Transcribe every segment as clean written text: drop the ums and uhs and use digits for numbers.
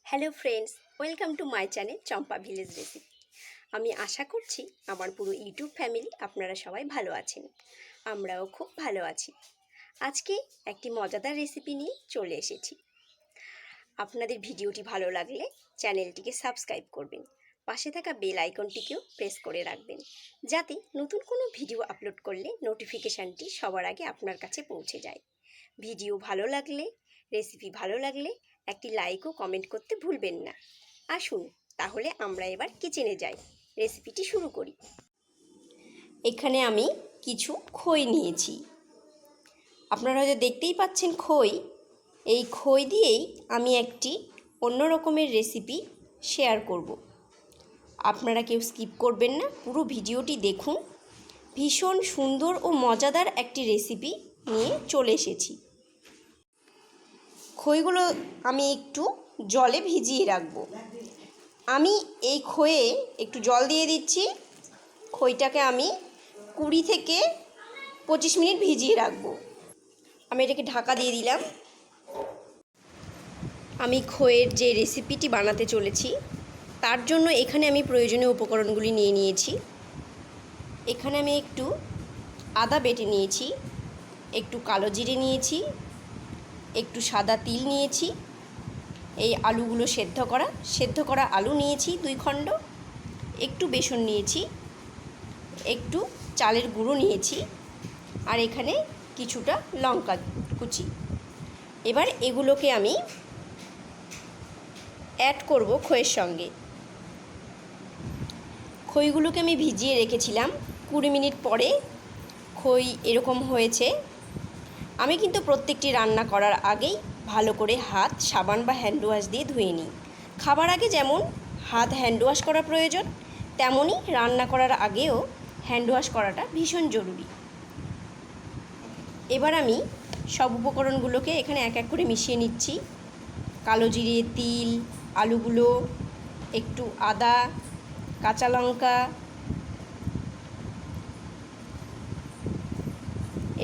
Hello friends, welcome to my channel Champa village recipe. আমি আশা করছি আমার পুরো ইউটিউব ফ্যামিলি আপনারা সবাই ভালো আছেন। আমরাও খুব ভালো আছি। আজকে একটি মজাদার রেসিপি নিয়ে চলে এসেছি। আপনাদের ভিডিওটি ভালো লাগলে চ্যানেলটিকে সাবস্ক্রাইব করবেন, পাশে থাকা বেল আইকনটিকেও প্রেস করে রাখবেন, যাতে নতুন কোনো ভিডিও আপলোড করলে নোটিফিকেশানটি সবার আগে আপনার কাছে পৌঁছে যায়। ভিডিও ভালো লাগলে, রেসিপি ভালো লাগলে একটি লাইক ও কমেন্ট করতে ভুলবেন না। আসুন তাহলে আমরা এবার কিচেনে যাই, রেসিপিটি শুরু করি। এখানে আমি কিছু খই নিয়েছি। আপনারা হয়তো দেখতেই পাচ্ছেন খই। এই খই দিয়েই আমি একটি অন্য রকমের রেসিপি শেয়ার করব। আপনারা কেউ স্কিপ করবেন না, পুরো ভিডিওটি দেখুন। ভীষণ সুন্দর ও মজাদার একটি রেসিপি নিয়ে চলে এসেছি। খইগুলো আমি একটু জলে ভিজিয়ে রাখবো। আমি এই খইয়ে একটু জল দিয়ে দিচ্ছি। খইটাকে আমি 20 থেকে 25 মিনিট ভিজিয়ে রাখবো। আমি এটাকে ঢাকা দিয়ে দিলাম। আমি খইয়ের যে রেসিপিটি বানাতে চলেছি তার জন্য এখানে আমি প্রয়োজনীয় উপকরণগুলি নিয়ে নিয়েছি। এখানে আমি একটু আদা বেটে নিয়েছি, একটু কালো জিরে নিয়েছি, একটু সাদা তিল নিয়েছি, এই আলুগুলো সেদ্ধ করা আলু নিয়েছি 2 খণ্ড, একটু বেসন নিয়েছি, একটু চালের গুঁড়ো নিয়েছি, আর এখানে কিছুটা লঙ্কা কুচি। এবার এগুলোকে আমি অ্যাড করব খইয়ের সঙ্গে। খইগুলোকে আমি ভিজিয়ে রেখেছিলাম। 20 মিনিট পরে খই এরকম হয়েছে। আমি কিন্তু প্রত্যেকটি রান্না করার আগেই ভালো করে হাত সাবান বা হ্যান্ড ওয়াশ দিয়ে ধুয়ে নিই। খাবার আগে যেমন হাত হ্যান্ড ওয়াশ করা প্রয়োজন, তেমনই রান্না করার আগেও হ্যান্ড ওয়াশ করাটা ভীষণ জরুরি। এবার আমি সব উপকরণগুলোকে এখানে এক এক করে মিশিয়ে নিচ্ছি। কালো জিরে, তিল, আলুগুলো, একটু আদা, কাঁচা লঙ্কা।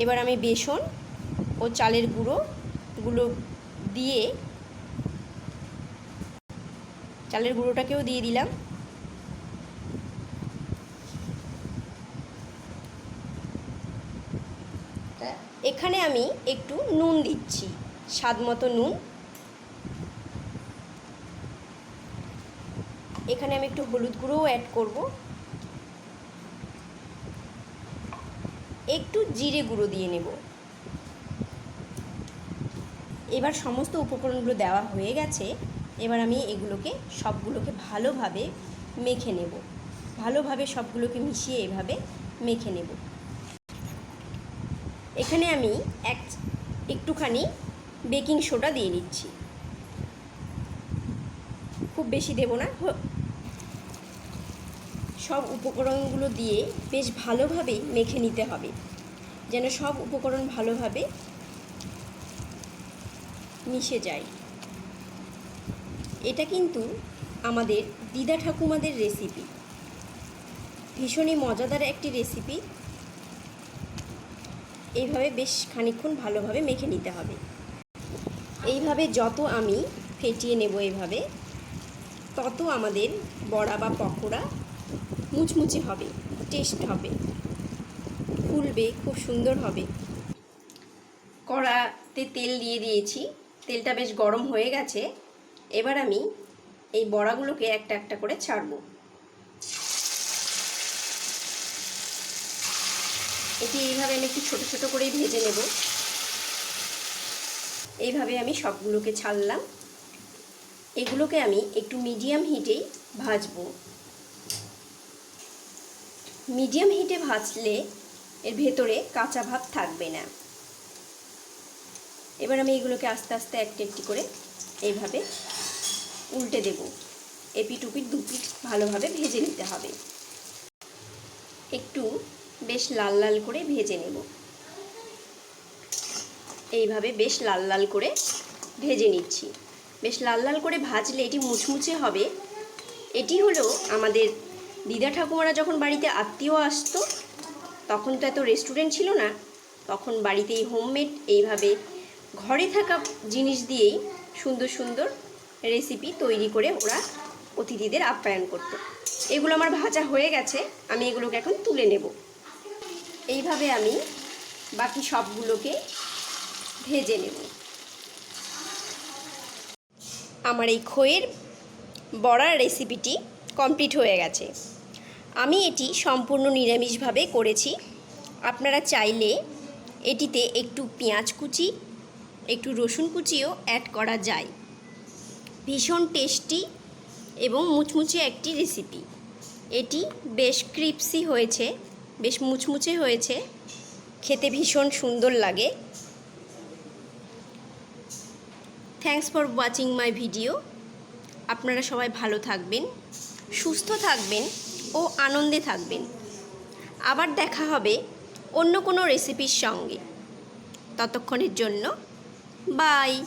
এবার আমি বেসন ও চালের গুঁড়োগুলো দিয়ে চালের গুঁড়োটাকেও দিয়ে দিলাম। এখানে আমি একটু নুন দিচ্ছি, স্বাদ মতো নুন। এখানে আমি একটু হলুদ গুঁড়োও অ্যাড করব, একটু জিরে গুঁড়ো দিয়ে নেব। এবার সমস্ত উপকরণগুলো দেওয়া হয়ে গেছে। এবার আমি এগুলোকে সবগুলোকে ভালোভাবে মেখে নেব। ভালোভাবে সবগুলোকে মিশিয়ে এভাবে মেখে নেব। এখানে আমি একটুখানি বেকিং সোডা দিয়ে নিচ্ছি, খুব বেশি দেব না। সব উপকরণগুলো দিয়ে বেশ ভালোভাবেই মেখে নিতে হবে, যেন সব উপকরণ ভালোভাবে মিশে যায়। এটা কিন্তু আমাদের দিদা ঠাকুমাদের রেসিপি, ভীষণই মজাদার একটি রেসিপি। এইভাবে বেশ খানিকক্ষণ ভালোভাবে মেখে নিতে হবে। এইভাবে যত আমি ফেটিয়ে নেব এভাবে, তত আমাদের বড়া বা পকোড়া মুচমুচে হবে, টেস্ট হবে, ফুলবে, খুব সুন্দর হবে। কড়াতে তেল দিয়ে দিয়েছি, তেলটা বেশ গরম হয়ে গেছে। এবার আমি এই বড়াগুলোকে একটা একটা করে ছাড়বো। এটি এইভাবে আমি একটু ছোট ছোট করেই ভেজে নেব। এইভাবে আমি সবগুলোকে ছাড়লাম। এগুলোকে আমি একটু মিডিয়াম হিটেই ভাজবো। মিডিয়াম হিটে ভাজলে এর ভেতরে কাঁচা ভাব থাকবে না। এবার আমি এগুলোকে আস্তে আস্তে একটি একটি করে এইভাবে উল্টে দেব। এপিট উপিট দুপিট ভালোভাবে ভেজে নিতে হবে। একটু বেশ লাল লাল করে ভেজে নেব। এইভাবে বেশ লাল লাল করে ভেজে নিচ্ছি। বেশ লাল লাল করে ভাজলে এটি মুচমুচে হবে। এটি হলো আমাদের দিদা ঠাকুমারা যখন বাড়িতে আত্মীয় আসতো, তখন তো এত রেস্টুরেন্ট ছিল না, তখন বাড়িতেই হোমমেড এইভাবে ঘরে থাকা জিনিস দিয়েই সুন্দর সুন্দর রেসিপি তৈরি করে ওরা অতিথিদের আপ্যায়ন করত। এগুলো আমার ভাজা হয়ে গেছে, আমি এগুলোকে এখন তুলে নেব। এইভাবে আমি বাকি সবগুলোকে ভেজে নেব। আমার এই খইয়ের বড়ার রেসিপিটি কমপ্লিট হয়ে গেছে। আমি এটি সম্পূর্ণ নিরামিষভাবে করেছি। আপনারা চাইলে এটিতে একটু পেঁয়াজ কুচি, একটু রসুন কুচিও অ্যাড করা যায়। ভীষণ টেস্টি এবং মুচমুচে একটি রেসিপি। এটি বেশ ক্রিপসি হয়েছে, বেশ মুচমুচে হয়েছে, খেতে ভীষণ সুন্দর লাগে। Thanks for watching my video. আপনারা সবাই ভালো থাকবেন, সুস্থ থাকবেন ও আনন্দে থাকবেন। আবার দেখা হবে অন্য কোনো রেসিপির সঙ্গে। ততক্ষণের জন্য বাই।